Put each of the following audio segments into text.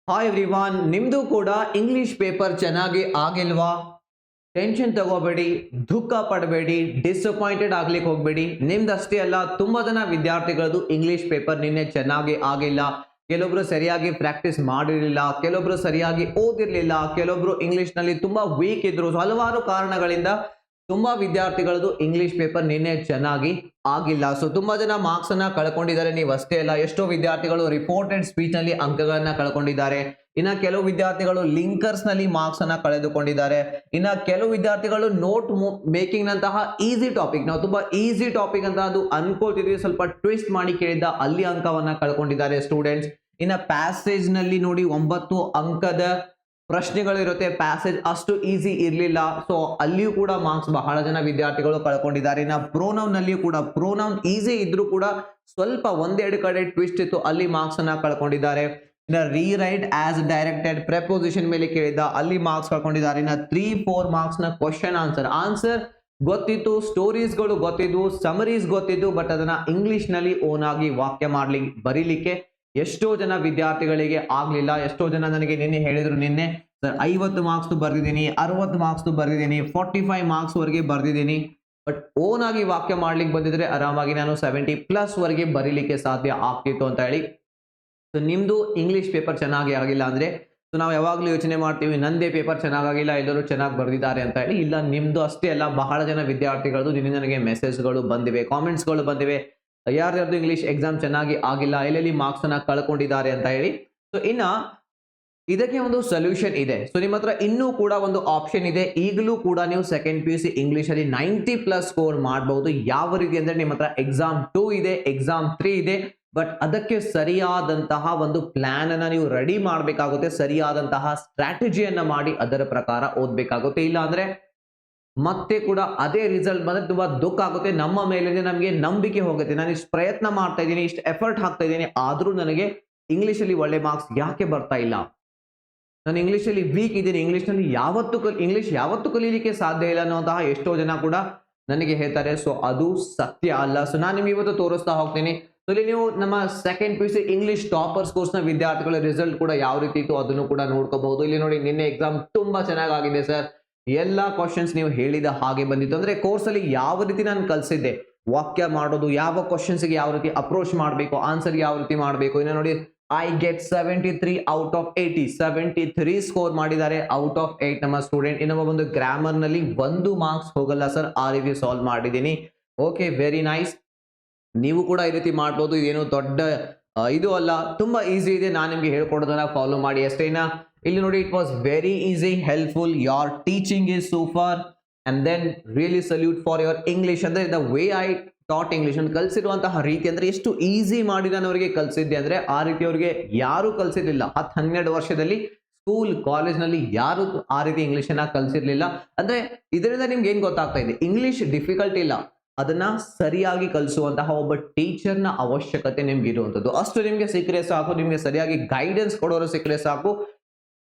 Hi everyone, ನಿಮ್ದು ಕೂಡ English paper ಚೆನ್ನಾಗಿ ಆಗಿಲ್ವಾ? ಟೆನ್ಷನ್ ತಗೋಬೇಡಿ, ದುಃಖ ಪಡಬೇಡಿ, ಡಿಸಪಾಯಿಂಟೆಡ್ ಆಗ್ಲಿಕ್ಕೆ ಹೋಗ್ಬೇಡಿ. ನಿಮ್ದಷ್ಟೇ ಅಲ್ಲ, ತುಂಬಾ ಜನ ವಿದ್ಯಾರ್ಥಿಗಳದ್ದು ಇಂಗ್ಲಿಷ್ ಪೇಪರ್ ನಿನ್ನೆ ಚೆನ್ನಾಗಿ ಆಗಿಲ್ಲ. ಕೆಲವೊಬ್ರು ಸರಿಯಾಗಿ ಪ್ರಾಕ್ಟೀಸ್ ಮಾಡಿರಲಿಲ್ಲ, ಕೆಲವೊಬ್ರು ಸರಿಯಾಗಿ ಓದಿರ್ಲಿಲ್ಲ, ಕೆಲವೊಬ್ರು ಇಂಗ್ಲಿಷ್ ನಲ್ಲಿ ತುಂಬಾ ವೀಕ್ ಇದ್ರು. So, ಹಲವಾರು ಕಾರಣಗಳಿಂದ ತುಂಬಾ ವಿದ್ಯಾರ್ಥಿಗಳದ್ದು ಇಂಗ್ಲಿಷ್ ಪೇಪರ್ ನಿನ್ನೆ ಚೆನ್ನಾಗಿ ಆಗಿಲ್ಲ. ಸೊ ತುಂಬಾ ಜನ ಮಾರ್ಕ್ಸ್ ಅನ್ನ ಕಳ್ಕೊಂಡಿದ್ದಾರೆ. ನೀವು ಅಷ್ಟೇ ಅಲ್ಲ, ಎಷ್ಟೋ ವಿದ್ಯಾರ್ಥಿಗಳು ರಿಪೋರ್ಟೆಡ್ ಸ್ಪೀಚ್ ನಲ್ಲಿ ಅಂಕಗಳನ್ನ ಕಳ್ಕೊಂಡಿದ್ದಾರೆ. ಇನ್ನ ಕೆಲವು ವಿದ್ಯಾರ್ಥಿಗಳು ಲಿಂಕರ್ಸ್ ನಲ್ಲಿ ಮಾರ್ಕ್ಸ್ ಅನ್ನ ಕಳೆದುಕೊಂಡಿದ್ದಾರೆ. ಇನ್ನ ಕೆಲವು ವಿದ್ಯಾರ್ಥಿಗಳು ನೋಟ್ ಮೇಕಿಂಗ್ ನಂತಹ ಈಸಿ ಟಾಪಿಕ್, ನಾವು ತುಂಬಾ ಈಸಿ ಟಾಪಿಕ್ ಅಂತ ಅದು ಅನ್ಕೊಳ್ತಿದ್ವಿ, ಸ್ವಲ್ಪ ಟ್ವಿಸ್ಟ್ ಮಾಡಿ ಕೇಳಿದ್ದ ಅಲ್ಲಿ ಅಂಕವನ್ನ ಕಳ್ಕೊಂಡಿದ್ದಾರೆ ಸ್ಟೂಡೆಂಟ್ಸ್. ಇನ್ನ ಪ್ಯಾಸೇಜ್ ನಲ್ಲಿ ನೋಡಿ 9 ಅಂಕದ ಪ್ರಶ್ನೆಗಳಿರುತ್ತೆ. ಪ್ಯಾಸೇಜ್ ಅಷ್ಟು ಈಸಿ ಇರಲಿಲ್ಲ, ಸೊ ಅಲ್ಲಿಯೂ ಕೂಡ ಮಾರ್ಕ್ಸ್ ಬಹಳ ಜನ ವಿದ್ಯಾರ್ಥಿಗಳು ಕಳ್ಕೊಂಡಿದ್ದಾರೆ. ಇನ್ನು ಪ್ರೋನೌನ್ ನಲ್ಲಿಯೂ ಕೂಡ ಪ್ರೋನೌನ್ ಈಸಿ ಇದ್ರೂ ಕೂಡ ಸ್ವಲ್ಪ ಒಂದೆರಡು ಕಡೆ ಟ್ವಿಸ್ಟ್ ಇತ್ತು, ಅಲ್ಲಿ ಮಾರ್ಕ್ಸ್ ಅನ್ನ ಕಳ್ಕೊಂಡಿದ್ದಾರೆ. ಇನ್ನು ರೀರೈಟ್ ಆಸ್ ಡೈರೆಕ್ಟೆಡ್ ಪ್ರೆಪೋಸಿಷನ್ ಮೇಲೆ ಕೇಳಿದ್ದ ಅಲ್ಲಿ ಮಾರ್ಕ್ಸ್ ಕಳ್ಕೊಂಡಿದ್ದಾರೆ. ಇನ್ನು 3-4 ಮಾರ್ಕ್ಸ್ ನ ಕ್ವಶನ್ ಆನ್ಸರ್ ಗೊತ್ತಿತ್ತು, ಸ್ಟೋರೀಸ್ ಗಳು ಗೊತ್ತಿದ್ವು, ಸಮರೀಸ್ ಗೊತ್ತಿದ್ದು, ಬಟ್ ಅದನ್ನ ಇಂಗ್ಲಿಷ್ ನಲ್ಲಿ ಓನ್ ಆಗಿ ವಾಕ್ಯ ಬರೀಲಿಕ್ಕೆ ಎಷ್ಟೋ ಜನ ವಿದ್ಯಾರ್ಥಿಗಳಿಗೆ ಆಗ್ಲಿಲ್ಲ. ಎಷ್ಟೋ ಜನ ನನಗೆ ನಿನ್ನೆ ಹೇಳಿದ್ರು, ನಿನ್ನೆ ಸರ್ 50 ಮಾರ್ಕ್ಸ್ ಬರ್ದಿದ್ದೀನಿ, 60 ಮಾರ್ಕ್ಸ್ ಬರ್ದಿದ್ದೀನಿ, 45 ಮಾರ್ಕ್ಸ್ ವರೆಗೆ ಬರ್ದಿದ್ದೀನಿ, ಬಟ್ ಓನ್ ಆಗಿ ವಾಕ್ಯ ಮಾಡ್ಲಿಕ್ಕೆ ಬಂದಿದ್ರೆ ಆರಾಮಾಗಿ ನಾನು 70+ ವರೆಗೆ ಬರೀಲಿಕ್ಕೆ ಸಾಧ್ಯ ಆಗ್ತಿತ್ತು ಅಂತ ಹೇಳಿ. ಸೊ ನಿಮ್ದು ಇಂಗ್ಲಿಷ್ ಪೇಪರ್ ಚೆನ್ನಾಗಿ ಆಗಿಲ್ಲ ಅಂದ್ರೆ, ಸೊ ನಾವು ಯಾವಾಗಲೂ ಯೋಚನೆ ಮಾಡ್ತೀವಿ ನಂದೇ ಪೇಪರ್ ಚೆನ್ನಾಗಿಲ್ಲ, ಎಲ್ಲರೂ ಚೆನ್ನಾಗಿ ಬರ್ದಿದ್ದಾರೆ ಅಂತ ಹೇಳಿ. ಇಲ್ಲ, ನಿಮ್ದು ಅಷ್ಟೇ ಅಲ್ಲ, ಬಹಳ ಜನ ವಿದ್ಯಾರ್ಥಿಗಳದ್ದು ನಿನ್ನೆ ನನಗೆ ಮೆಸೇಜ್ಗಳು ಬಂದಿವೆ, ಕಾಮೆಂಟ್ಸ್ಗಳು ಬಂದಿವೆ, ಯಾರ್ಯಾರ್ದು ಇಂಗ್ಲಿಷ್ ಎಕ್ಸಾಮ್ ಚೆನ್ನಾಗಿ ಆಗಿಲ್ಲ, ಎಲ್ಲೆಲ್ಲಿ ಮಾರ್ಕ್ಸ್ ಅನ್ನ ಕಳ್ಕೊಂಡಿದ್ದಾರೆ ಅಂತ ಹೇಳಿ. ಸೊ ಇನ್ನ ಇದಕ್ಕೆ ಒಂದು ಸೊಲ್ಯೂಷನ್ ಇದೆ. ಸೊ ನಿಮ್ಮ ಹತ್ರ ಇನ್ನೂ ಕೂಡ ಒಂದು ಆಪ್ಷನ್ ಇದೆ. ಈಗಲೂ ಕೂಡ ನೀವು ಸೆಕೆಂಡ್ PUC ಇಂಗ್ಲಿಷ್ ಅಲ್ಲಿ 90+ ಸ್ಕೋರ್ ಮಾಡಬಹುದು. ಯಾವ ರೀತಿ ಅಂದ್ರೆ, ನಿಮ್ಮ ಹತ್ರ ಎಕ್ಸಾಮ್ 2 ಇದೆ, ಎಕ್ಸಾಮ್ 3 ಇದೆ, ಬಟ್ ಅದಕ್ಕೆ ಸರಿಯಾದಂತಹ ಒಂದು ಪ್ಲಾನ್ ಅನ್ನ ನೀವು ರೆಡಿ ಮಾಡಬೇಕಾಗುತ್ತೆ, ಸರಿಯಾದಂತಹ ಸ್ಟ್ರಾಟಜಿಯನ್ನ ಮಾಡಿ ಅದರ ಪ್ರಕಾರ ಓದ್ಬೇಕಾಗುತ್ತೆ. ಇಲ್ಲ ಅಂದ್ರೆ ಮತ್ತೆ ಕೂಡ ಅದೇ ರಿಸಲ್ಟ್ ಬಂದ್ರೆ ತುಂಬಾ ದುಃಖ ಆಗುತ್ತೆ. ನಮ್ಮ ಮೇಲೆ ನಮಗೆ ನಂಬಿಕೆ ಹೋಗುತ್ತೆ, ನಾನು ಇಷ್ಟು ಪ್ರಯತ್ನ ಮಾಡ್ತಾ ಇದ್ದೀನಿ, ಇಷ್ಟು ಎಫರ್ಟ್ ಹಾಕ್ತಾ ಇದ್ದೀನಿ, ಆದ್ರೂ ನನಗೆ ಇಂಗ್ಲಿಷ್ ಅಲ್ಲಿ ಒಳ್ಳೆ ಮಾರ್ಕ್ಸ್ ಯಾಕೆ ಬರ್ತಾ ಇಲ್ಲ, ನಾನು ಇಂಗ್ಲಿಷ್ ಅಲ್ಲಿ ವೀಕ್ ಇದ್ದೀನಿ, ಇಂಗ್ಲಿಷ್ ಯಾವತ್ತೂ ಕಲೀಲಿಕ್ಕೆ ಸಾಧ್ಯ ಇಲ್ಲ ಅನ್ನುವಂತಹ ಎಷ್ಟೋ ಜನ ಕೂಡ ನನಗೆ ಹೇಳ್ತಾರೆ. ಸೊ ಅದು ಸತ್ಯ ಅಲ್ಲ. ಸೊ ನಾನು ನಿಮ್ಗೆ ಇವತ್ತು ತೋರಿಸ್ತಾ ಹೋಗ್ತೀನಿ. ಸೊ ಇಲ್ಲಿ ನೀವು ನಮ್ಮ second PUC English toppers course ನ ವಿದ್ಯಾರ್ಥಿಗಳ ರಿಸಲ್ಟ್ ಕೂಡ ಯಾವ ರೀತಿ ಇತ್ತು ಅದನ್ನು ಕೂಡ ನೋಡ್ಕೋಬಹುದು. ಇಲ್ಲಿ ನೋಡಿ, ನಿನ್ನೆ ಎಕ್ಸಾಮ್ ತುಂಬಾ ಚೆನ್ನಾಗಿದೆ ಸರ್, ಎಲ್ಲಾ ಕ್ವಶನ್ಸ್ ನೀವು ಹೇಳಿದ ಹಾಗೆ ಬಂದಿತ್ತು. ಅಂದ್ರೆ ಕೋರ್ಸ್ ಅಲ್ಲಿ ಯಾವ ರೀತಿ ನಾನು ಕಲಿಸಿದ್ದೆ, ವಾಕ್ಯ ಮಾಡೋದು, ಯಾವ ಕ್ವಶನ್ಸ್ ಗೆ ಯಾವ ರೀತಿ ಅಪ್ರೋಚ್ ಮಾಡಬೇಕು, ಆನ್ಸರ್ ಯಾವ ರೀತಿ ಮಾಡಬೇಕು. ಇನ್ನು ನೋಡಿ, I get 73 out of 80, 73 score ಮಾಡಿದ್ದಾರೆ ಔಟ್ ಆಫ್ 8 ನಮ್ಮ ಸ್ಟೂಡೆಂಟ್. ಇನ್ನೊಬ್ಬ ಒಂದು ಗ್ರಾಮರ್ ನಲ್ಲಿ 1 ಮಾರ್ಕ್ಸ್ ಹೋಗಲ್ಲ ಸರ್, ಆ ರೀತಿ ಸಾಲ್ವ್ ಮಾಡಿದ್ದೀನಿ. Okay, very nice. ನೀವು ಕೂಡ ಈ ರೀತಿ ಮಾಡ್ಬೋದು, ಏನು ದೊಡ್ಡ ಇದು ಅಲ್ಲ, ತುಂಬಾ ಈಸಿ ಇದೆ. ನಾನು ನಿಮ್ಗೆ ಹೇಳ್ಕೊಡೋದನ್ನ ಫಾಲೋ ಮಾಡಿ ಅಷ್ಟೇ. ಇಲ್ಲಿ ನೋಡಿ, it was very easy, helpful, your teaching is super, and then really salute for your English. ಅಂದ್ರೆ the way I taught English ಅನ್ನು ಕಲಿಸಿರುವಂತಹ ರೀತಿ, ಅಂದ್ರೆ ಎಷ್ಟು ಈಸಿ ಮಾಡಿ ನಾನು ಅವರಿಗೆ ಕಲಿಸಿದ್ದೆ ಅಂದ್ರೆ ಆ ರೀತಿ ಅವರಿಗೆ ಯಾರು ಕಲಿಸಿರ್ಲಿಲ್ಲ. 10-12 ವರ್ಷದಲ್ಲಿ ಸ್ಕೂಲ್ ಕಾಲೇಜ್ ನಲ್ಲಿ ಯಾರು ಆ ರೀತಿ ಇಂಗ್ಲಿಷ್ ಅನ್ನ ಕಲಿಸಿರ್ಲಿಲ್ಲ. ಅಂದ್ರೆ ಇದರಿಂದ ನಿಮ್ಗೆ ಏನ್ ಗೊತ್ತಾಗ್ತಾ ಇದೆ, ಇಂಗ್ಲಿಷ್ ಡಿಫಿಕಲ್ಟ್ ಇಲ್ಲ, ಅದನ್ನ ಸರಿಯಾಗಿ ಕಲಿಸುವಂತಹ ಒಬ್ಬ ಟೀಚರ್ ನ ಅವಶ್ಯಕತೆ ನಿಮ್ಗೆ ಇರುವಂತದ್ದು. ಅಷ್ಟು ನಿಮ್ಗೆ ಸಿಕ್ಕರೆ ಸಾಕು, ನಿಮ್ಗೆ ಸರಿಯಾಗಿ ಗೈಡೆನ್ಸ್ ಕೊಡೋರು ಸಿಕ್ಕರೆ ಸಾಕು,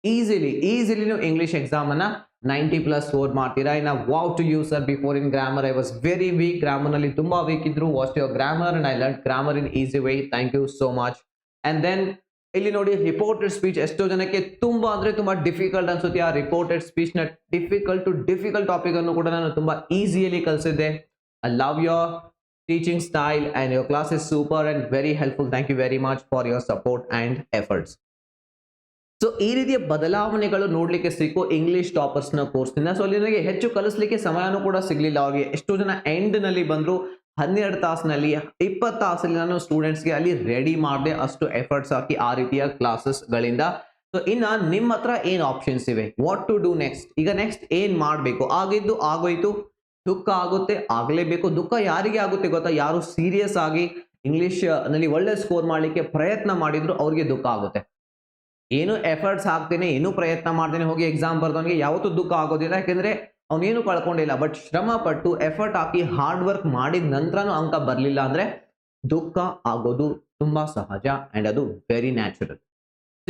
ಈಸಿಲಿ ನೀವು ಇಂಗ್ಲಿಷ್ ಎಕ್ಸಾಮ್ ಅನ್ನ 90+ ಸ್ಕೋರ್ ಮಾಡ್ತೀರಾ. ಇನ್ನ wow to you sir, before in grammar I was very weak, grammar ನಲ್ಲಿ ತುಂಬಾ ವೀಕ್ ಇದ್ರು, watch your grammar and I learn grammar in easy way, thank you so much. And then ಇಲ್ಲಿ ನೋಡಿ, reported speech ಎಷ್ಟೋ ಜನಕ್ಕೆ ತುಂಬಾ difficult ಅನ್ಸುತ್ತೆ. ಆ ರಿಪೋರ್ಟೆಡ್ ಸ್ಪೀಚ್ ನ ಡಿಫಿಕಲ್ಟ್ ಟಾಪಿಕ್ ಅನ್ನು ಕೂಡ ನಾನು ತುಂಬಾ ಈಸಿಯಲ್ಲಿ ಕಲಿಸಿದ್ದೆ. I love your teaching style and your class is super and very helpful, thank you very much for your support and efforts. So ಈ ರೀತಿಯ ಬದಲಾವಣೆಗಳು ನೋಡ್ಲಿಕ್ಕೆ ಸಿಕ್ಕು ಇಂಗ್ಲಿಷ್ ಟಾಪರ್ಸ್ ನ ಕೋರ್ಸ್ ನಿಂದ. ಸೊ ಅಲ್ಲಿ ನನಗೆ ಹೆಚ್ಚು ಕಲಿಸ್ಲಿಕ್ಕೆ ಸಮಯನೂ ಕೂಡ ಸಿಗ್ಲಿಲ್ಲ. ಅವ್ರಿಗೆ ಎಷ್ಟೋ ಜನ ಎಂಡ್ ನಲ್ಲಿ ಬಂದ್ರು, 12 ತಾಸಿನಲ್ಲಿ 20 ತಾಸಲ್ಲಿ ನಾನು ಸ್ಟೂಡೆಂಟ್ಸ್ಗೆ ಅಲ್ಲಿ ರೆಡಿ ಮಾಡಿದೆ, ಅಷ್ಟು ಎಫರ್ಟ್ಸ್ ಹಾಕಿ ಆ ರೀತಿಯ ಕ್ಲಾಸಸ್ ಗಳಿಂದ. ಸೊ ಇನ್ನ ನಿಮ್ಮ ಹತ್ರ ಏನ್ ಆಪ್ಷನ್ಸ್ ಇವೆ, ವಾಟ್ ಟು ಡೂ ನೆಕ್ಸ್ಟ್. ಈಗ ನೆಕ್ಸ್ಟ್ ಏನ್ ಮಾಡ್ಬೇಕು, ಆಗಿದ್ದು ಆಗೋಯ್ತು, ದುಃಖ ಆಗುತ್ತೆ, ಆಗ್ಲೇಬೇಕು. ದುಃಖ ಯಾರಿಗೆ ಆಗುತ್ತೆ ಗೊತ್ತಾ, ಯಾರು ಸೀರಿಯಸ್ ಆಗಿ ಇಂಗ್ಲಿಷ್ ನಲ್ಲಿ ಒಳ್ಳೆ ಸ್ಕೋರ್ ಮಾಡ್ಲಿಕ್ಕೆ ಪ್ರಯತ್ನ ಮಾಡಿದ್ರು ಅವ್ರಿಗೆ ದುಃಖ ಆಗುತ್ತೆ. ಏನು ಎಫರ್ಟ್ಸ್ ಹಾಕ್ತೇನೆ, ಏನು ಪ್ರಯತ್ನ ಮಾಡ್ತೇನೆ, ಹೋಗಿ ಎಕ್ಸಾಮ್ ಬರ್ದವನಿಗೆ ಯಾವತ್ತೂ ದುಃಖ ಆಗೋದಿಲ್ಲ, ಯಾಕೆಂದ್ರೆ ಅವನೇನು ಕಳ್ಕೊಂಡಿಲ್ಲ. ಬಟ್ ಶ್ರಮ ಪಟ್ಟು ಎಫರ್ಟ್ ಹಾಕಿ ಹಾರ್ಡ್ ವರ್ಕ್ ಮಾಡಿದ ನಂತರನೂ ಅಂಕ ಬರ್ಲಿಲ್ಲ ಅಂದ್ರೆ ದುಃಖ ಆಗೋದು ತುಂಬಾ ಸಹಜ ಅಂಡ್ ಅದು ವೆರಿ ನ್ಯಾಚುರಲ್.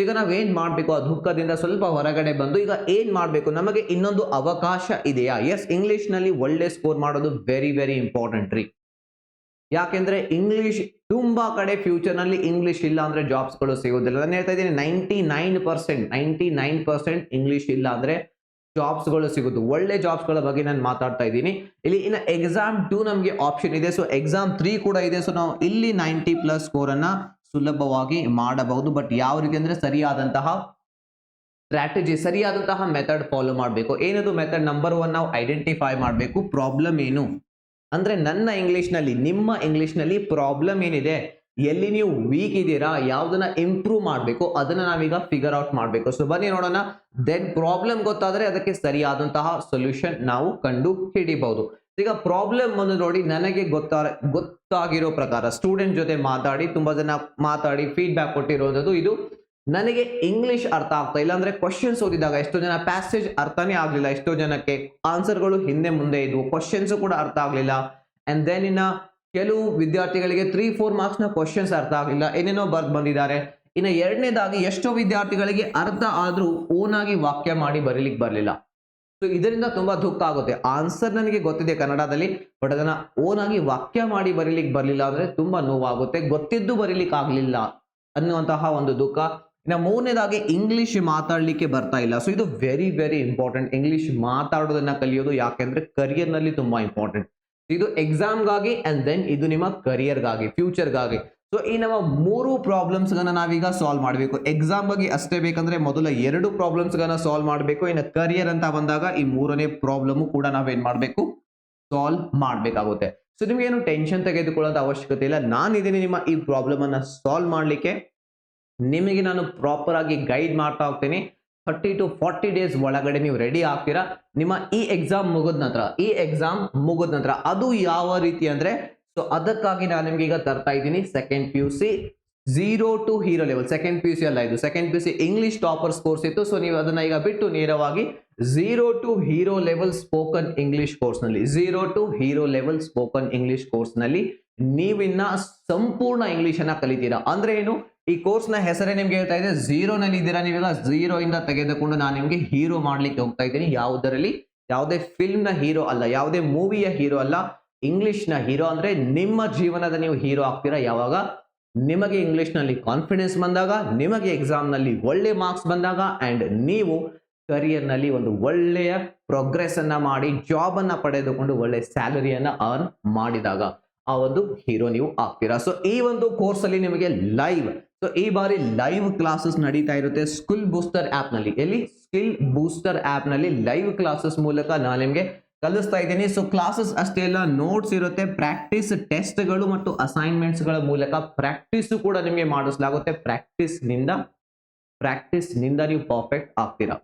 ಈಗ ನಾವೇನ್ ಮಾಡ್ಬೇಕು, ಆ ದುಃಖದಿಂದ ಸ್ವಲ್ಪ ಹೊರಗಡೆ ಬಂದು ಈಗ ಏನ್ ಮಾಡ್ಬೇಕು, ನಮಗೆ ಇನ್ನೊಂದು ಅವಕಾಶ ಇದೆಯಾ. ಎಸ್, ಇಂಗ್ಲಿಷ್ ನಲ್ಲಿ ಒಳ್ಳೆ ಸ್ಕೋರ್ ಮಾಡೋದು ವೆರಿ ವೆರಿ ಇಂಪಾರ್ಟೆಂಟ್ ರೀ. ಯಾಕೆಂದ್ರೆ ಇಂಗ್ಲಿಷ್ ತುಂಬಾ ಕಡೆ ಫ್ಯೂಚರ್ ನಲ್ಲಿ ಇಂಗ್ಲಿಷ್ ಇಲ್ಲ ಅಂದ್ರೆ ಜಾಬ್ಸ್ ಗಳು ಸಿಗೋದಿಲ್ಲ. ನಾನು ಹೇಳ್ತಾ ಇದ್ದೀನಿ 99% ಇಂಗ್ಲಿಷ್ ಇಲ್ಲ ಅಂದ್ರೆ ಜಾಬ್ಸ್ ಗಳು ಸಿಗೋದು. ಒಳ್ಳೆ ಜಾಬ್ಸ್ ಗಳ ಬಗ್ಗೆ ನಾನು ಮಾತಾಡ್ತಾ ಇದ್ದೀನಿ. ಇಲ್ಲಿ ಇನ್ನು ಎಕ್ಸಾಮ್ 2 ನಮಗೆ ಆಪ್ಷನ್ ಇದೆ. ಸೊ ಎಕ್ಸಾಮ್ 3 ಕೂಡ ಇದೆ. ಸೊ ನಾವು ಇಲ್ಲಿ 90+ ಸ್ಕೋರ್ ಅನ್ನ ಸುಲಭವಾಗಿ ಮಾಡಬಹುದು. ಬಟ್ ಯಾವ ರೀತಿ ಅಂದ್ರೆ ಸರಿಯಾದಂತಹ ಸ್ಟ್ರಾಟಜಿ, ಸರಿಯಾದಂತಹ ಮೆಥಡ್ ಫಾಲೋ ಮಾಡಬೇಕು. ಏನದು ಮೆಥಡ್? ನಂಬರ್ 1 ನಾವು ಐಡೆಂಟಿಫೈ ಮಾಡಬೇಕು ಪ್ರಾಬ್ಲಮ್ ಏನು ಅಂದ್ರೆ ನನ್ನ ಇಂಗ್ಲಿಷ್ ನಲ್ಲಿ, ನಿಮ್ಮ ಇಂಗ್ಲಿಷ್ ನಲ್ಲಿ ಪ್ರಾಬ್ಲಮ್ ಏನಿದೆ, ಎಲ್ಲಿ ನೀವು ವೀಕ್ ಇದ್ದೀರಾ, ಯಾವ್ದನ್ನ ಇಂಪ್ರೂವ್ ಮಾಡಬೇಕು ಅದನ್ನ ನಾವೀಗ ಫಿಗರ್ ಔಟ್ ಮಾಡಬೇಕು. ಸೊ ಬನ್ನಿ ನೋಡೋಣ. ದೆನ್ ಪ್ರಾಬ್ಲಮ್ ಗೊತ್ತಾದ್ರೆ ಅದಕ್ಕೆ ಸರಿಯಾದಂತಹ ಸೊಲ್ಯೂಷನ್ ನಾವು ಕಂಡು ಹಿಡಿಬಹುದು. ಈಗ ಪ್ರಾಬ್ಲಮ್ ಒಂದು ನೋಡಿ, ನನಗೆ ಗೊತ್ತಾಗಿರೋ ಪ್ರಕಾರ ಸ್ಟೂಡೆಂಟ್ ಜೊತೆ ಮಾತಾಡಿ, ತುಂಬಾ ಜನ ಮಾತಾಡಿ ಫೀಡ್ಬ್ಯಾಕ್ ಕೊಟ್ಟಿರೋದು ಇದು. ನನಗೆ ಇಂಗ್ಲಿಷ್ ಅರ್ಥ ಆಗ್ತಾ ಇಲ್ಲ ಅಂದ್ರೆ ಕ್ವಶನ್ಸ್ ಓದಿದಾಗ ಎಷ್ಟೋ ಜನ ಪ್ಯಾಸೇಜ್ ಅರ್ಥನೇ ಆಗ್ಲಿಲ್ಲ, ಎಷ್ಟೋ ಜನಕ್ಕೆ ಆನ್ಸರ್ಗಳು ಹಿಂದೆ ಮುಂದೆ ಇದ್ವು, ಕ್ವಶನ್ಸ್ ಕೂಡ ಅರ್ಥ ಆಗ್ಲಿಲ್ಲ. ಅಂಡ್ ದೆನ್ ಇನ್ನ ಕೆಲವು ವಿದ್ಯಾರ್ಥಿಗಳಿಗೆ 3-4 ಮಾರ್ಕ್ಸ್ ನ ಕ್ವಶನ್ಸ್ ಅರ್ಥ ಆಗ್ಲಿಲ್ಲ, ಏನೇನೋ ಬರ್ದ್ ಬಂದಿದ್ದಾರೆ. ಇನ್ನು ಎರಡನೇದಾಗಿ ಎಷ್ಟೋ ವಿದ್ಯಾರ್ಥಿಗಳಿಗೆ ಅರ್ಥ ಆದ್ರೂ ಓನ್ ಆಗಿ ವಾಕ್ಯ ಮಾಡಿ ಬರೀಲಿಕ್ಕೆ ಬರ್ಲಿಲ್ಲ. ಸೊ ಇದರಿಂದ ತುಂಬಾ ದುಃಖ ಆಗುತ್ತೆ. ಆನ್ಸರ್ ನನಗೆ ಗೊತ್ತಿದೆ ಕನ್ನಡದಲ್ಲಿ, ಬಟ್ ಅದನ್ನ ಓನ್ ಆಗಿ ವಾಕ್ಯ ಮಾಡಿ ಬರೀಲಿಕ್ಕೆ ಬರ್ಲಿಲ್ಲ ಅಂದ್ರೆ ತುಂಬಾ ನೋವಾಗುತ್ತೆ. ಗೊತ್ತಿದ್ದು ಬರೀಲಿಕ್ಕೆ ಆಗ್ಲಿಲ್ಲ ಅನ್ನುವಂತಹ ಒಂದು ದುಃಖ. ಇನ್ನು ಮೂರನೇದಾಗಿ ಇಂಗ್ಲಿಷ್ ಮಾತಾಡ್ಲಿಕ್ಕೆ ಬರ್ತಾ ಇಲ್ಲ. ಸೊ ಇದು ವೆರಿ ವೆರಿ ಇಂಪಾರ್ಟೆಂಟ್. ಇಂಗ್ಲಿಷ್ ಮಾತಾಡೋದನ್ನ ಕಲಿಯೋದು, ಯಾಕೆಂದ್ರೆ ಕರಿಯರ್ ನಲ್ಲಿ ತುಂಬಾ ಇಂಪಾರ್ಟೆಂಟ್. ಇದು ಎಕ್ಸಾಮ್ಗಾಗಿ ಅಂಡ್ ದೆನ್ ಇದು ನಿಮ್ಮ ಕರಿಯರ್ಗಾಗಿ, ಫ್ಯೂಚರ್ಗಾಗಿ. ಸೊ ಈ ನಮ್ಮ 3 ಪ್ರಾಬ್ಲಮ್ಸ್ ಗಳನ್ನ ನಾವೀಗ ಸಾಲ್ವ್ ಮಾಡಬೇಕು. ಎಕ್ಸಾಮ್ ಗಾಗಿ ಅಷ್ಟೇ ಬೇಕಂದ್ರೆ ಮೊದಲ 2 ಪ್ರಾಬ್ಲಮ್ಸ್ ಗಳನ್ನ ಸಾಲ್ವ್ ಮಾಡಬೇಕು. ಇನ್ನು ಕರಿಯರ್ ಅಂತ ಬಂದಾಗ ಈ 3ನೇ ಪ್ರಾಬ್ಲಮ್ ಕೂಡ ನಾವೇನ್ ಮಾಡಬೇಕು, ಸಾಲ್ವ್ ಮಾಡಬೇಕಾಗುತ್ತೆ. ಸೊ ನಿಮ್ಗೆ ಏನು ಟೆನ್ಷನ್ ತೆಗೆದುಕೊಳ್ಳೋದ ಅವಶ್ಯಕತೆ ಇಲ್ಲ. ನಾನಿದ್ದೀನಿ ನಿಮ್ಮ ಈ ಪ್ರಾಬ್ಲಮ್ ಅನ್ನ ಸಾಲ್ವ್ ಮಾಡ್ಲಿಕ್ಕೆ. ನಿಮಗೆ ನಾನು ಪ್ರಾಪರ್ ಆಗಿ ಗೈಡ್ ಮಾಡ್ತಾ ಹೋಗ್ತೀನಿ. 30 to 40 ಡೇಸ್ ಒಳಗಡೆ ನೀವು ರೆಡಿ ಆಗ್ತೀರಾ. ನಿಮ್ಮ ಈ ಎಕ್ಸಾಮ್ ಮುಗಿದ ನಂತರ ಅದು ಯಾವ ರೀತಿ ಅಂದ್ರೆ, ಸೊ ಅದಕ್ಕಾಗಿ ನಾನು ನಿಮ್ಗೆ ಈಗ ತರ್ತಾ ಇದ್ದೀನಿ second PUC 0 to hero level. Second PUC ಅಲ್ಲ, ಇದು second PUC English toppers course ಇತ್ತು. ಸೊ ನೀವು ಅದನ್ನ ಈಗ ಬಿಟ್ಟು ನೇರವಾಗಿ 0 to hero level spoken English course ನಲ್ಲಿ, 0 to hero level spoken English course ನಲ್ಲಿ ನೀವಿನ್ನ ಸಂಪೂರ್ಣ ಇಂಗ್ಲಿಷ್ ಅನ್ನ ಕಲಿತೀರಾ. ಅಂದ್ರೆ ಏನು, ಈ ಕೋರ್ಸ್ ನ ಹೆಸರೇ ನಿಮ್ಗೆ ಹೇಳ್ತಾ ಇದೆ, 0 ನಲ್ಲಿ ಇದ್ದೀರಾ ನೀವೀಗ, 0 ಇಂದ ತೆಗೆದುಕೊಂಡು ನಾನು ನಿಮ್ಗೆ ಹೀರೋ ಮಾಡ್ಲಿಕ್ಕೆ ಹೋಗ್ತಾ ಇದ್ದೀನಿ. ಯಾವುದರಲ್ಲಿ? ಯಾವುದೇ ಫಿಲ್ಮ್ ನ ಹೀರೋ ಅಲ್ಲ, ಯಾವುದೇ ಮೂವಿಯ ಹೀರೋ ಅಲ್ಲ, ಇಂಗ್ಲಿಷ್ ನ ಹೀರೋ. ಅಂದ್ರೆ ನಿಮ್ಮ ಜೀವನದ ನೀವು ಹೀರೋ ಆಗ್ತೀರಾ ಯಾವಾಗ ನಿಮಗೆ ಇಂಗ್ಲಿಷ್ ನಲ್ಲಿ ಕಾನ್ಫಿಡೆನ್ಸ್ ಬಂದಾಗ, ನಿಮಗೆ ಎಕ್ಸಾಮ್ ನಲ್ಲಿ ಒಳ್ಳೆ ಮಾರ್ಕ್ಸ್ ಬಂದಾಗ, ಅಂಡ್ ನೀವು ಕರಿಯರ್ ನಲ್ಲಿ ಒಂದು ಒಳ್ಳೆಯ ಪ್ರೋಗ್ರೆಸ್ ಅನ್ನ ಮಾಡಿ ಜಾಬ್ ಅನ್ನ ಪಡೆದುಕೊಂಡು ಒಳ್ಳೆ ಸ್ಯಾಲರಿಯನ್ನ ಅರ್ನ್ ಮಾಡಿದಾಗ ಆ ಒಂದು ಹೀರೋ ನೀವು ಆಗ್ತೀರಾ. ಸೊ ಈ ಒಂದು ಕೋರ್ಸ್ ಅಲ್ಲಿ ನಿಮಗೆ ಲೈವ್, ಸೊ ಈ ಬಾರಿ ಲೈವ್ ಕ್ಲಾಸಸ್ ನಡೀತಾ ಇರುತ್ತೆ ಸ್ಕಿಲ್ ಬೂಸ್ಟರ್ ಆಪ್ ನಲ್ಲಿ. ಎಲ್ಲಿ? ಸ್ಕಿಲ್ ಬೂಸ್ಟರ್ ಆಪ್ ನಲ್ಲಿ ಲೈವ್ ಕ್ಲಾಸಸ್ ಮೂಲಕ ನಾನು ನಿಮ್ಗೆ ಕಲಿಸ್ತಾ ಇದ್ದೀನಿ. ಸೊ ಕ್ಲಾಸಸ್ ಅಷ್ಟೇ ಅಲ್ಲ, ನೋಟ್ಸ್ ಇರುತ್ತೆ, ಪ್ರಾಕ್ಟೀಸ್ ಟೆಸ್ಟ್ ಗಳು ಮತ್ತು ಅಸೈನ್ಮೆಂಟ್ಸ್ ಗಳ ಮೂಲಕ ಪ್ರಾಕ್ಟೀಸ್ ಕೂಡ ನಿಮಗೆ ಮಾಡಿಸಲಾಗುತ್ತೆ. ಪ್ರಾಕ್ಟೀಸ್ ನಿಂದ ನೀವು ಪರ್ಫೆಕ್ಟ್ ಆಗ್ತೀರಾ.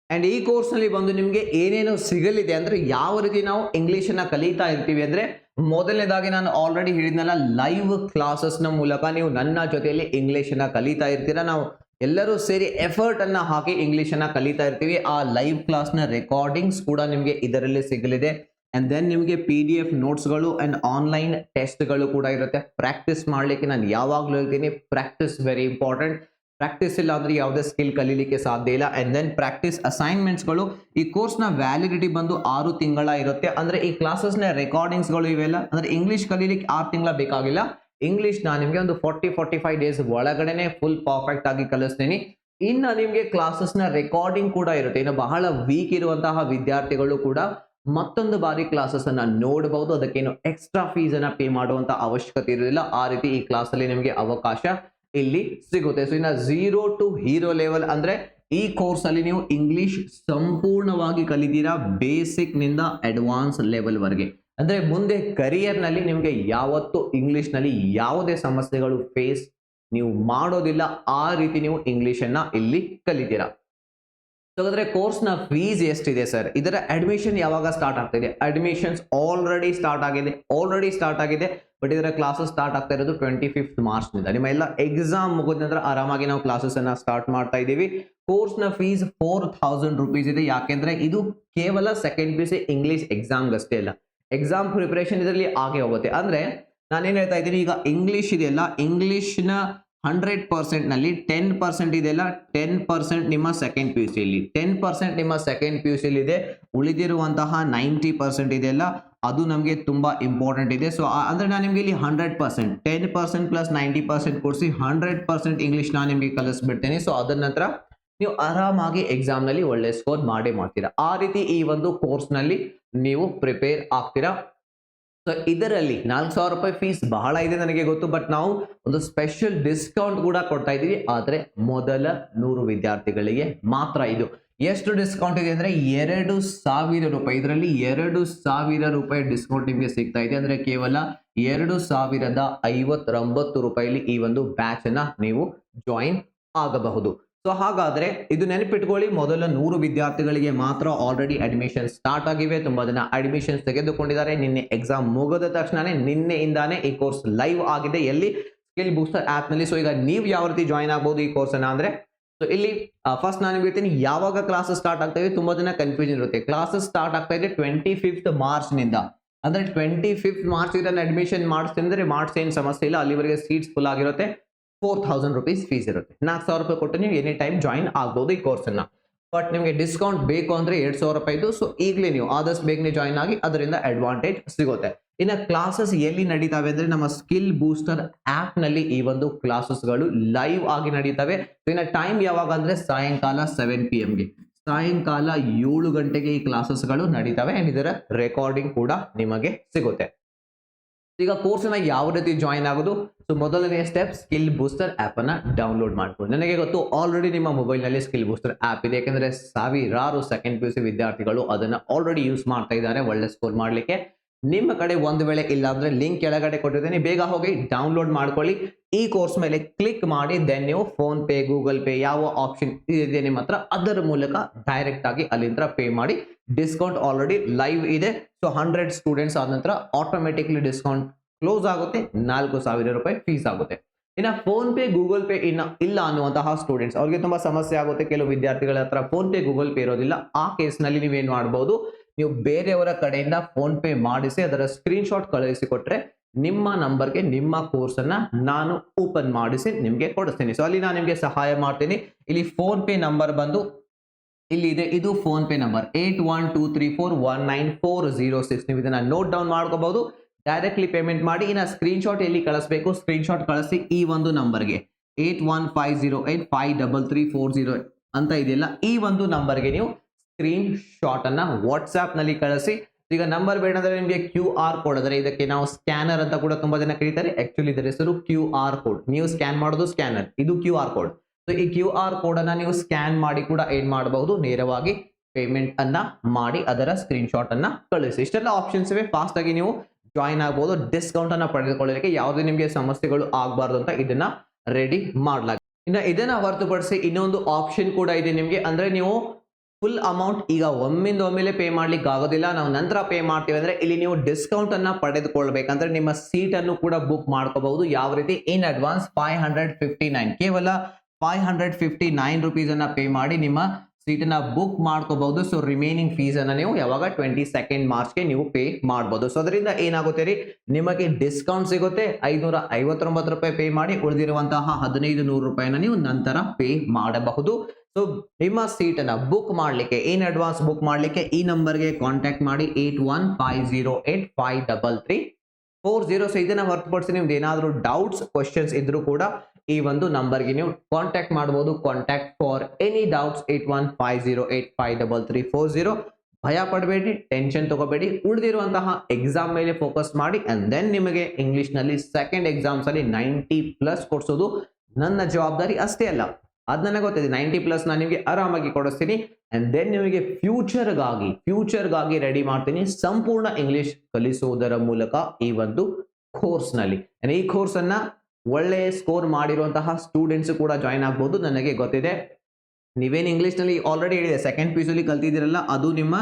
ಅಂಡ್ ಈ ಕೋರ್ಸ್ ನಲ್ಲಿ ಬಂದು ನಿಮ್ಗೆ ಏನೇನು ಸಿಗಲಿದೆ ಅಂದ್ರೆ, ಯಾವ ರೀತಿ ನಾವು ಇಂಗ್ಲಿಷ್ ಅನ್ನ ಕಲಿತಾ ಇರ್ತೀವಿ ಅಂದ್ರೆ, ಮೊದಲನೇದಾಗಿ ನಾನು ಆಲ್ರೆಡಿ ಹೇಳಿದ್ನಲ್ಲ, ಲೈವ್ ಕ್ಲಾಸಸ್ ನ ಮೂಲಕ ನೀವು ನನ್ನ ಜೊತೆಯಲ್ಲಿ ಇಂಗ್ಲಿಷ್ ಅನ್ನ ಕಲಿತಾ ಇರ್ತೀರಾ. ನಾವು ಎಲ್ಲರೂ ಸೇರಿ ಎಫರ್ಟ್ ಅನ್ನ ಹಾಕಿ ಇಂಗ್ಲಿಷ್ ಅನ್ನ ಕಲಿತಾ ಇರ್ತೀವಿ. ಆ ಲೈವ್ ಕ್ಲಾಸ್ ನ ರೆಕಾರ್ಡಿಂಗ್ಸ್ ಕೂಡ ನಿಮ್ಗೆ ಇದರಲ್ಲಿ ಸಿಗಲಿದೆ. ಅಂಡ್ ದೆನ್ ನಿಮಗೆ PDF ನೋಟ್ಸ್ ಗಳು ಅಂಡ್ ಆನ್ಲೈನ್ ಟೆಸ್ಟ್ ಗಳು ಕೂಡ ಇರುತ್ತೆ. ಪ್ರಾಕ್ಟೀಸ್ ಮಾಡ್ಲಿಕ್ಕೆ ನಾನು ಯಾವಾಗ್ಲೂ ಹೇಳ್ತೀನಿ, ಪ್ರಾಕ್ಟೀಸ್ ವೆರಿ ಇಂಪಾರ್ಟೆಂಟ್. ಪ್ರಾಕ್ಟೀಸ್ ಇಲ್ಲ ಅಂದ್ರೆ ಯಾವುದೇ ಸ್ಕಿಲ್ ಕಲೀಲಿಕ್ಕೆ ಸಾಧ್ಯ ಇಲ್ಲ. ಅಂಡ್ ದೆನ್ ಪ್ರಾಕ್ಟೀಸ್ ಅಸೈನ್ಮೆಂಟ್ಸ್ ಗಳು. ಈ ಕೋರ್ಸ್ ನ ವ್ಯಾಲಿಡಿಟಿ ಬಂದು 6 ತಿಂಗಳ ಇರುತ್ತೆ. ಅಂದ್ರೆ ಈ ಕ್ಲಾಸಸ್ ನ ರೆಕಾರ್ಡಿಂಗ್ಸ್ ಗಳು ಇವೆಲ್ಲ, ಅಂದ್ರೆ ಇಂಗ್ಲಿಷ್ ಕಲೀಲಿಕ್ಕೆ 6 ತಿಂಗಳ ಬೇಕಾಗಿಲ್ಲ. ಇಂಗ್ಲಿಷ್ ನಾನು ನಿಮ್ಗೆ ಒಂದು 40-45 ಡೇಸ್ ಒಳಗಡೆನೆ ಫುಲ್ ಪರ್ಫೆಕ್ಟ್ ಆಗಿ ಕಲಿಸ್ತೀನಿ. ಇನ್ನು ನಿಮ್ಗೆ ಕ್ಲಾಸಸ್ ನ ರೆಕಾರ್ಡಿಂಗ್ ಕೂಡ ಇರುತ್ತೆ. ಇನ್ನು ಬಹಳ ವೀಕ್ ಇರುವಂತಹ ವಿದ್ಯಾರ್ಥಿಗಳು ಕೂಡ ಮತ್ತೊಂದು ಬಾರಿ ಕ್ಲಾಸಸ್ ಅನ್ನ ನೋಡಬಹುದು. ಅದಕ್ಕೇನು ಎಕ್ಸ್ಟ್ರಾ ಫೀಸ್ ಅನ್ನ ಪೇ ಮಾಡುವಂತ ಅವಶ್ಯಕತೆ ಇರುವುದಿಲ್ಲ. ಆ ರೀತಿ ಈ ಕ್ಲಾಸ್ ಅಲ್ಲಿ ನಿಮ್ಗೆ ಅವಕಾಶ ಇಲ್ಲಿ ಸಿಗುತ್ತೆ. ಸೊ ಇನ್ನ 0 to ಹೀರೋ ಲೆವೆಲ್ ಅಂದ್ರೆ ಈ ಕೋರ್ಸ್ ಅಲ್ಲಿ ನೀವು ಇಂಗ್ಲಿಷ್ ಸಂಪೂರ್ಣವಾಗಿ ಕಲಿತೀರಾ, ಬೇಸಿಕ್ ನಿಂದ ಅಡ್ವಾನ್ಸ್ ಲೆವೆಲ್ ವರೆಗೆ. ಅಂದ್ರೆ ಮುಂದೆ ಕರಿಯರ್ ನಲ್ಲಿ ನಿಮ್ಗೆ ಯಾವತ್ತು ಇಂಗ್ಲಿಷ್ ನಲ್ಲಿ ಯಾವುದೇ ಸಮಸ್ಯೆಗಳು ಫೇಸ್ ನೀವು ಮಾಡೋದಿಲ್ಲ. ಆ ರೀತಿ ನೀವು ಇಂಗ್ಲಿಷ್ ಅನ್ನ ಇಲ್ಲಿ ಕಲಿತೀರಾ. ಹಾಗಾದ್ರೆ ಕೋರ್ಸ್ ನ ಫೀಸ್ ಎಷ್ಟಿದೆ ಸರ್? ಇದರ ಅಡ್ಮಿಷನ್ ಯಾವಾಗ ಸ್ಟಾರ್ಟ್ ಆಗ್ತಿದೆ? ಅಡ್ಮಿಷನ್ಸ್ ಆಲ್ರೆಡಿ ಸ್ಟಾರ್ಟ್ ಆಗಿದೆ. ಬಟ್ ಇದರ ಕ್ಲಾಸಸ್ ಸ್ಟಾರ್ಟ್ ಆಗ್ತಾ ಇರೋದು 25th ಮಾರ್ಚ್ ನಿಂದ. ನಿಮ್ಮ ಎಲ್ಲ ಎಕ್ಸಾಮ್ ಮುಗಿದ ನಂತರ ಆರಾಮಾಗಿ ನಾವು ಕ್ಲಾಸಸ್ ಅನ್ನ ಸ್ಟಾರ್ಟ್ ಮಾಡ್ತಾ ಇದ್ದೀವಿ. ಕೋರ್ಸ್ ನ ಫೀಸ್ 4000 ರೂಪೀಸ್ ಇದೆ. ಯಾಕೆಂದ್ರೆ ಇದು ಕೇವಲ ಸೆಕೆಂಡ್ PUC ಇಂಗ್ಲಿಷ್ ಎಕ್ಸಾಮ್ ಅಷ್ಟೇ ಅಲ್ಲ, ಎಕ್ಸಾಮ್ ಪ್ರಿಪರೇಷನ್ ಇದರಲ್ಲಿ ಆಗಿ ಹೋಗುತ್ತೆ. ಅಂದ್ರೆ ನಾನೇನ್ ಹೇಳ್ತಾ ಇದ್ದೀನಿ, ಈಗ ಇಂಗ್ಲಿಷ್ ಇದೆಯಲ್ಲ, ಇಂಗ್ಲಿಷ್ ನ 100% ನಲ್ಲಿ 10% ಇದೆಯಲ್ಲ, 10% ನಿಮ್ಮ ಸೆಕೆಂಡ್ PUC ಇಲ್ಲಿ, 10% ನಿಮ್ಮ ಸೆಕೆಂಡ್ PUC ಇದೆ. ಉಳಿದಿರುವಂತಹ 90% ಇದೆಯಲ್ಲ, ಅದು ನಮಗೆ ತುಂಬಾ ಇಂಪಾರ್ಟೆಂಟ್ ಇದೆ. ಸೊ ಅಂದ್ರೆ ನಾನು ನಿಮಗೆ ಇಲ್ಲಿ 100% 10% ಪ್ಲಸ್ 90% ಕೊಡಿಸಿ 100% ಇಂಗ್ಲಿಷ್ ನಾನು ನಿಮಗೆ ಕಲಿಸ್ಬಿಡ್ತೇನೆ. ಸೊ ಅದರ ನಂತರ ನೀವು ಆರಾಮಾಗಿ ಎಕ್ಸಾಮ್ ನಲ್ಲಿ ಒಳ್ಳೆ ಸ್ಕೋರ್ ಮಾಡೇ ಮಾಡ್ತೀರಾ. ಆ ರೀತಿ ಈ ಒಂದು ಕೋರ್ಸ್ ನಲ್ಲಿ ನೀವು ಪ್ರಿಪೇರ್ ಆಗ್ತೀರಾ. ಸೊ ಇದರಲ್ಲಿ 4,000 ರೂಪಾಯಿ ಫೀಸ್ ಬಹಳ ಇದೆ ನನಗೆ ಗೊತ್ತು, ಬಟ್ ನಾವು ಒಂದು ಸ್ಪೆಷಲ್ ಡಿಸ್ಕೌಂಟ್ ಕೂಡ ಕೊಡ್ತಾ ಇದ್ದೀವಿ. ಆದ್ರೆ ಮೊದಲ 100 ವಿದ್ಯಾರ್ಥಿಗಳಿಗೆ ಮಾತ್ರ ಇದು. ಎಷ್ಟು ಡಿಸ್ಕೌಂಟ್ ಇದೆ ಅಂದ್ರೆ 2,000 ರೂಪಾಯಿ. ಇದರಲ್ಲಿ 2,000 ರೂಪಾಯಿ ಡಿಸ್ಕೌಂಟ್ ನಿಮಗೆ ಸಿಗ್ತಾ ಇದೆ. ಅಂದ್ರೆ ಕೇವಲ 2,059 ರೂಪಾಯಿಲಿ ಈ ಒಂದು ಬ್ಯಾಚ್ ಅನ್ನ ನೀವು ಜಾಯಿನ್ ಆಗಬಹುದು. ಸೊ ಹಾಗಾದ್ರೆ ಇದು ನೆನಪಿಟ್ಕೊಳ್ಳಿ, ಮೊದಲ 100 ವಿದ್ಯಾರ್ಥಿಗಳಿಗೆ ಮಾತ್ರ ಆಲ್ರೆಡಿ ಅಡ್ಮಿಷನ್ ಸ್ಟಾರ್ಟ್ ಆಗಿವೆ. ತುಂಬಾ ಜನ ಅಡ್ಮಿಷನ್ ತೆಗೆದುಕೊಂಡಿದ್ದಾರೆ. ನಿನ್ನೆ ಎಕ್ಸಾಮ್ ಮುಗಿದ ತಕ್ಷಣನೇ ನಿನ್ನೆಯಿಂದಾನೇ ಈ ಕೋರ್ಸ್ ಲೈವ್ ಆಗಿದೆ. ಎಲ್ಲಿ? ಸ್ಕಿಲ್ ಬೂಸ್ಟರ್ ಆಪ್ ನಲ್ಲಿ. ಸೊ ಈಗ ನೀವು ಯಾವ ರೀತಿ ಜಾಯಿನ್ ಆಗಬಹುದು ಈ ಕೋರ್ಸ್ ಅನ್ನ ಅಂದ್ರೆ, ಸೊ ಇಲ್ಲಿ ಫಸ್ಟ್ ನಾನು ನಿಮ್ಗೆ ಹೇಳ್ತೀನಿ ಯಾವಾಗ ಕ್ಲಾಸಸ್ ಸ್ಟಾರ್ಟ್ ಆಗ್ತವೆ. ತುಂಬಾ ಜನ ಕನ್ಫ್ಯೂಷನ್ ಇರುತ್ತೆ. ಕ್ಲಾಸಸ್ ಸ್ಟಾರ್ಟ್ ಆಗ್ತಾ ಇದೆ 25th ಮಾರ್ಚ್ ನಿಂದ. ಅಂದ್ರೆ 25th ಮಾರ್ಚ್ ಇದನ್ನ ಅಡ್ಮಿಷನ್ ಮಾಡಿಸ್ತೀನಿ ಅಂದ್ರೆ ಮಾರ್ಚ್ ಏನ್ ಸಮಸ್ಯೆ ಇಲ್ಲ, ಅಲ್ಲಿವರೆಗೆ ಸೀಟ್ಸ್ ಫುಲ್ ಆಗಿರುತ್ತೆ. 4,000 ರೂಪೀಸ್ ಫೀಸ್ ಇರುತ್ತೆ. 4,000 ರೂಪಾಯಿ ಕೊಟ್ಟು ನೀವು ಎನಿ ಟೈಮ್ ಜಾಯಿನ್ ಆಗ್ಬಹುದು ಈ ಕೋರ್ಸ್ ಅನ್ನ. ಬಟ್ ನಿಮಗೆ ಡಿಸ್ಕೌಂಟ್ ಬೇಕು ಅಂದ್ರೆ 2,000 ರೂಪಾಯಿದು. ಸೊ ಈಗಲೇ ನೀವು ಆದಷ್ಟು ಬೇಗನೆ ಜಾಯಿನ್ ಆಗಿ ಅದರಿಂದ ಅಡ್ವಾಂಟೇಜ್ ಸಿಗುತ್ತೆ. ಇನ್ನು ಕ್ಲಾಸಸ್ ಎಲ್ಲಿ ನಡೀತಾವೆ ಅಂದ್ರೆ ನಮ್ಮ ಸ್ಕಿಲ್ ಬೂಸ್ಟರ್ ಆಪ್ ನಲ್ಲಿ ಈ ಒಂದು ಕ್ಲಾಸಸ್ ಗಳು ಲೈವ್ ಆಗಿ ನಡೀತವೆ. ಇನ್ನು ಟೈಮ್ ಯಾವಾಗ ಅಂದ್ರೆ ಸಾಯಂಕಾಲ 7 PM ಗೆ, ಸಾಯಂಕಾಲ 7 ಗಂಟೆಗೆ ಈ ಕ್ಲಾಸಸ್ ಗಳು ನಡೀತವೆ. ಅಂಡ್ ಇದರ ರೆಕಾರ್ಡಿಂಗ್ ಕೂಡ ನಿಮಗೆ ಸಿಗುತ್ತೆ. ಈಗ ಕೋರ್ಸ್ ನ ಯಾವ ರೀತಿ ಜಾಯಿನ್ ಆಗೋದು? ಸೊ ಮೊದಲನೇ ಸ್ಟೆಪ್, ಸ್ಕಿಲ್ ಬೂಸ್ಟರ್ ಆಪ್ ಅನ್ನ ಡೌನ್ಲೋಡ್ ಮಾಡ್ಕೊಂಡು. ನನಗೆ ಗೊತ್ತು ಆಲ್ರೆಡಿ ನಿಮ್ಮ ಮೊಬೈಲ್ ನಲ್ಲಿ ಸ್ಕಿಲ್ ಬೂಸ್ಟರ್ ಆಪ್ ಇದೆ, ಯಾಕಂದ್ರೆ ಸಾವಿರಾರು ಸೆಕೆಂಡ್ PUC ವಿದ್ಯಾರ್ಥಿಗಳು ಅದನ್ನ ಆಲ್ರೆಡಿ ಯೂಸ್ ಮಾಡ್ತಾ ಇದ್ದಾರೆ ಒಳ್ಳೆ ಸ್ಕೋರ್ ಮಾಡ್ಲಿಕ್ಕೆ. ನಿಮ್ಮ ಕಡೆ ಒಂದು ವೇಳೆ ಇಲ್ಲ ಅಂದ್ರೆ ಲಿಂಕ್ ಕೆಳಗಡೆ ಕೊಟ್ಟಿದ್ದೇನೆ, ಬೇಗ ಹೋಗಿ ಡೌನ್ಲೋಡ್ ಮಾಡ್ಕೊಳ್ಳಿ. ಈ ಕೋರ್ಸ್ ಮೇಲೆ ಕ್ಲಿಕ್ ಮಾಡಿ ದೆನ್ ನೀವು ಫೋನ್ ಪೇ, ಗೂಗಲ್ ಪೇ ಯಾವ ಆಪ್ಷನ್ ಇದೆ ನಿಮ್ಮ ಹತ್ರ ಅದರ ಮೂಲಕ ಡೈರೆಕ್ಟ್ ಆಗಿ ಅಲ್ಲಿಂದ ಪೇ ಮಾಡಿ. ಡಿಸ್ಕೌಂಟ್ ಆಲ್ರೆಡಿ ಲೈವ್ ಇದೆ. ಸೊ 100 ಸ್ಟೂಡೆಂಟ್ಸ್ ಆದ ನಂತರ ಆಟೋಮೆಟಿಕ್ಲಿ ಡಿಸ್ಕೌಂಟ್ ಕ್ಲೋಸ್ ಆಗುತ್ತೆ. 4,000 ರೂಪಾಯಿ ಫೀಸ್ ಆಗುತ್ತೆ. ಇನ್ನು ಫೋನ್ ಪೇ, ಗೂಗಲ್ ಪೇ ಇಲ್ಲ ಅನ್ನುವಂತಹ ಸ್ಟೂಡೆಂಟ್ಸ್ ಅವ್ರಿಗೆ ತುಂಬಾ ಸಮಸ್ಯೆ ಆಗುತ್ತೆ. ಕೆಲವು ವಿದ್ಯಾರ್ಥಿಗಳ ಹತ್ರ ಫೋನ್ ಪೇ, ಗೂಗಲ್ ಪೇ ಇರೋದಿಲ್ಲ. ಆ ಕೇಸ್ ನಲ್ಲಿ ನೀವೇನ್ ಮಾಡಬಹುದು, ನೀವು ಬೇರೆಯವರ ಕಡೆಯಿಂದ ಫೋನ್ ಪೇ ಮಾಡಿಸಿ ಅದರ ಸ್ಕ್ರೀನ್ ಶಾಟ್ ಕಳುಹಿಸಿ ಕೊಟ್ರೆ ನಿಮ್ಮ ನಂಬರ್ಗೆ ನಿಮ್ಮ ಕೋರ್ಸ್ ಅನ್ನ ನಾನು ಓಪನ್ ಮಾಡಿಸಿ ನಿಮ್ಗೆ ಕೊಡಿಸ್ತೀನಿ. ಸೊ ಅಲ್ಲಿ ನಾನು ನಿಮ್ಗೆ ಸಹಾಯ ಮಾಡ್ತೀನಿ. ಇಲ್ಲಿ ಫೋನ್ ಪೇ ನಂಬರ್ ಬಂದು ಇಲ್ಲಿ ಇದೆ. ಇದು ಫೋನ್ ಪೇ ನಂಬರ್ 8123419406. ನೀವು ಇದನ್ನ ನೋಟ್ ಡೌನ್ ಮಾಡ್ಕೋಬಹುದು. ಡೈರೆಕ್ಟ್ಲಿ ಪೇಮೆಂಟ್ ಮಾಡಿ. ಇನ್ನ ಸ್ಕ್ರೀನ್ ಶಾಟ್ ಎಲ್ಲಿ ಕಳಿಸಬೇಕು, ಸ್ಕ್ರೀನ್ ಶಾಟ್ ಕಳಿಸಿ ಈ ಒಂದು ನಂಬರ್ಗೆ 8150853340 ಅಂತ ಇದೆಯಲ್ಲ, ಈ ಒಂದು ನಂಬರ್ಗೆ ನೀವು ಸ್ಕ್ರೀನ್ ಶಾಟ್ ಅನ್ನ ವಾಟ್ಸ್ಆಪ್ ನಲ್ಲಿ ಕಳಿಸಿ. ಈಗ ನಂಬರ್ ಬೇಡ ಅಂದ್ರೆ ನಿಮಗೆ QR ಕೋಡ್, ಅಂದ್ರೆ ಇದಕ್ಕೆ ನಾವು ಸ್ಕ್ಯಾನರ್ ಅಂತ ಕೂಡ ತುಂಬಾ ಜನ ಕರೀತಾರೆ. ಆಕ್ಚುಲಿ ಇದರ ಹೆಸರು QR ಕೋಡ್. ನೀವು ಸ್ಕ್ಯಾನ್ ಮಾಡೋದು ಸ್ಕ್ಯಾನರ್, ಇದು QR ಕೋಡ್. ಸೊ ಈ QR ಕೋಡ್ ಅನ್ನ ನೀವು ಸ್ಕ್ಯಾನ್ ಮಾಡಿ ಕೂಡ ಏನ್ ಮಾಡಬಹುದು, ನೇರವಾಗಿ ಪೇಮೆಂಟ್ ಅನ್ನ ಮಾಡಿ ಅದರ ಸ್ಕ್ರೀನ್ ಶಾಟ್ ಅನ್ನ ಕಳಿಸಿ. ಇಷ್ಟೆಲ್ಲ ಆಪ್ಷನ್ಸ್ ಇವೆ. ಫಾಸ್ಟ್ ಆಗಿ ನೀವು ಜಾಯಿನ್ ಆಗಬಹುದು. ಡಿಸ್ಕೌಂಟ್ ಅನ್ನ ಪಡೆದುಕೊಳ್ಳಲಿಕ್ಕೆ ಯಾವುದೇ ನಿಮಗೆ ಸಮಸ್ಯೆಗಳು ಆಗಬಾರ್ದು ಅಂತ ಇದನ್ನ ರೆಡಿ ಮಾಡಲಾಗಿದೆ. ಇನ್ನು ಇದನ್ನ ಹೊರತುಪಡಿಸಿ ಇನ್ನೊಂದು ಆಪ್ಷನ್ ಕೂಡ ಇದೆ ನಿಮಗೆ. ಅಂದ್ರೆ ನೀವು ಫುಲ್ ಅಮೌಂಟ್ ಈಗ ಒಮ್ಮೆಲೆ ಪೇ ಮಾಡ್ಲಿಕ್ಕೆ ಆಗೋದಿಲ್ಲ, ನಾವು ನಂತರ ಪೇ ಮಾಡ್ತೀವಿ ಅಂದ್ರೆ ಇಲ್ಲಿ ನೀವು ಡಿಸ್ಕೌಂಟ್ ಅನ್ನ ಪಡೆದುಕೊಳ್ಬೇಕಂದ್ರೆ ನಿಮ್ಮ ಸೀಟ್ ಅನ್ನು ಕೂಡ ಬುಕ್ ಮಾಡ್ಕೋಬಹುದು. ಯಾವ ರೀತಿ? ಇನ್ ಅಡ್ವಾನ್ಸ್ 559, ಕೇವಲ 559 ರೂಪೀಸ್ ಅನ್ನ ಪೇ ಮಾಡಿ ನಿಮ್ಮ ಸೀಟ್ ಅನ್ನ ಬುಕ್ ಮಾಡ್ಕೋಬಹುದು. ಸೊ ರಿಮೈನಿಂಗ್ ಫೀಸ್ ಅನ್ನ ನೀವು ಯಾವಾಗ 22nd ಮಾರ್ಚ್ಗೆ ನೀವು ಪೇ ಮಾಡಬಹುದು. ಸೊ ಅದರಿಂದ ಏನಾಗುತ್ತೆ ರೀ, ನಿಮಗೆ ಡಿಸ್ಕೌಂಟ್ ಸಿಗುತ್ತೆ. 559 ರೂಪಾಯಿ ಪೇ ಮಾಡಿ ಉಳಿದಿರುವಂತಹ 1,500 ರೂಪಾಯಿನ ನೀವು ನಂತರ ಪೇ ಮಾಡಬಹುದು. ಸೊ ನಿಮ್ಮ ಸೀಟ್ ಅನ್ನ ಬುಕ್ ಮಾಡ್ಲಿಕ್ಕೆ, ಇನ್ ಅಡ್ವಾನ್ಸ್ ಬುಕ್ ಮಾಡ್ಲಿಕ್ಕೆ ಈ ನಂಬರ್ಗೆ ಕಾಂಟ್ಯಾಕ್ಟ್ ಮಾಡಿ 8150853340. ಸೊ ಇದನ್ನ ಹೊರತುಪಡಿಸಿ ನಿಮ್ದು ಏನಾದರೂ ಡೌಟ್ಸ್, ಕ್ವಶನ್ಸ್ ಇದ್ರೂ ಕೂಡ ಈ ಒಂದು ನಂಬರ್ಗೆ ನೀವು ಕಾಂಟ್ಯಾಕ್ಟ್ ಮಾಡಬಹುದು. Contact for any doubts 8150853340. ಭಯ ಪಡಬೇಡಿ, ಟೆನ್ಷನ್ ತಗೋಬೇಡಿ. ಉಳಿದಿರುವಂತಹ ಎಕ್ಸಾಮ್ ಮೇಲೆ ಫೋಕಸ್ ಮಾಡಿ. ಅಂಡ್ ದೆನ್ ನಿಮಗೆ ಇಂಗ್ಲಿಷ್ ನಲ್ಲಿ ಸೆಕೆಂಡ್ ಎಕ್ಸಾಮ್ಸ್ ಅಲ್ಲಿ 90+ ಕೊಡಿಸೋದು ನನ್ನ ಜವಾಬ್ದಾರಿ ಅಷ್ಟೇ ಅಲ್ಲ, ಅದು ನನಗೆ ಗೊತ್ತಿದೆ. 90+ ನಾನು ನಿಮಗೆ ಆರಾಮಾಗಿ ಕೊಡಿಸ್ತೀನಿ. ಅಂಡ್ ದೆನ್ ನಿಮಗೆ ಫ್ಯೂಚರ್ಗಾಗಿ ರೆಡಿ ಮಾಡ್ತೀನಿ ಸಂಪೂರ್ಣ ಇಂಗ್ಲಿಷ್ ಕಲಿಸುವುದರ ಮೂಲಕ ಈ ಒಂದು ಕೋರ್ಸ್ ನಲ್ಲಿ. ಈ ಕೋರ್ಸ್ ಅನ್ನ ಒಳ್ಳೆಯ ಸ್ಕೋರ್ ಮಾಡಿರುವಂತಹ ಸ್ಟೂಡೆಂಟ್ಸ್ ಕೂಡ ಜಾಯಿನ್ ಆಗ್ಬಹುದು. ನನಗೆ ಗೊತ್ತಿದೆ ನೀವೇನು ಇಂಗ್ಲಿಷ್ ನಲ್ಲಿ ಆಲ್ರೆಡಿ ಹೇಳಿದೆ ಸೆಕೆಂಡ್ PUC ಅಲ್ಲಿ ಕಲ್ತಿದ್ದೀರಲ್ಲ, ಅದು ನಿಮ್ಮ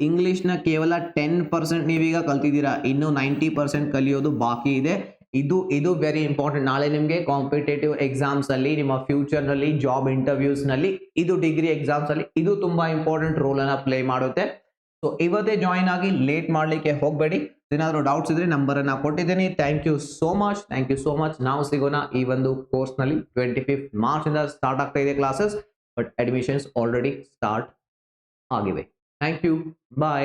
ಇಂಗ್ಲಿಷ್ ನ ಕೇವಲ 10% ನೀವೀಗ ಕಲ್ತಿದ್ದೀರಾ. ಇನ್ನು 90% ಕಲಿಯೋದು ಬಾಕಿ ಇದೆ. ಇದು ವೆರಿ ಇಂಪಾರ್ಟೆಂಟ್. ನಾಳೆ ನಿಮಗೆ ಕಾಂಪಿಟೇಟಿವ್ ಎಕ್ಸಾಮ್ಸ್ ಅಲ್ಲಿ, ನಿಮ್ಮ ಫ್ಯೂಚರ್ ನಲ್ಲಿ, ಜಾಬ್ ಇಂಟರ್ವ್ಯೂಸ್ ನಲ್ಲಿ, ಇದು ಡಿಗ್ರಿ ಎಕ್ಸಾಮ್ಸ್ ಅಲ್ಲಿ ಇದು ತುಂಬಾ ಇಂಪಾರ್ಟೆಂಟ್ ರೋಲ್ ಅನ್ನ ಪ್ಲೇ ಮಾಡುತ್ತೆ. ಸೊ ಇವತ್ತೇ ಜಾಯಿನ್ ಆಗಿ, ಲೇಟ್ ಮಾಡ್ಲಿಕ್ಕೆ ಹೋಗಬೇಡಿ. ಏನಾದರೂ ಡೌಟ್ಸ್ ಇದ್ರೆ ನಂಬರ್ ಅನ್ನ ಕೊಟ್ಟಿದ್ದೀನಿ. Thank you so much. ನಾವು ಸಿಗೋಣ ಈ ಒಂದು ಕೋರ್ಸ್ ನಲ್ಲಿ. 25th ಮಾರ್ಚ್ ಇಂದ ಸ್ಟಾರ್ಟ್ ಆಗ್ತಾ ಇದೆ classes, but admissions already start ಆಗಿವೆ. Thank you, bye.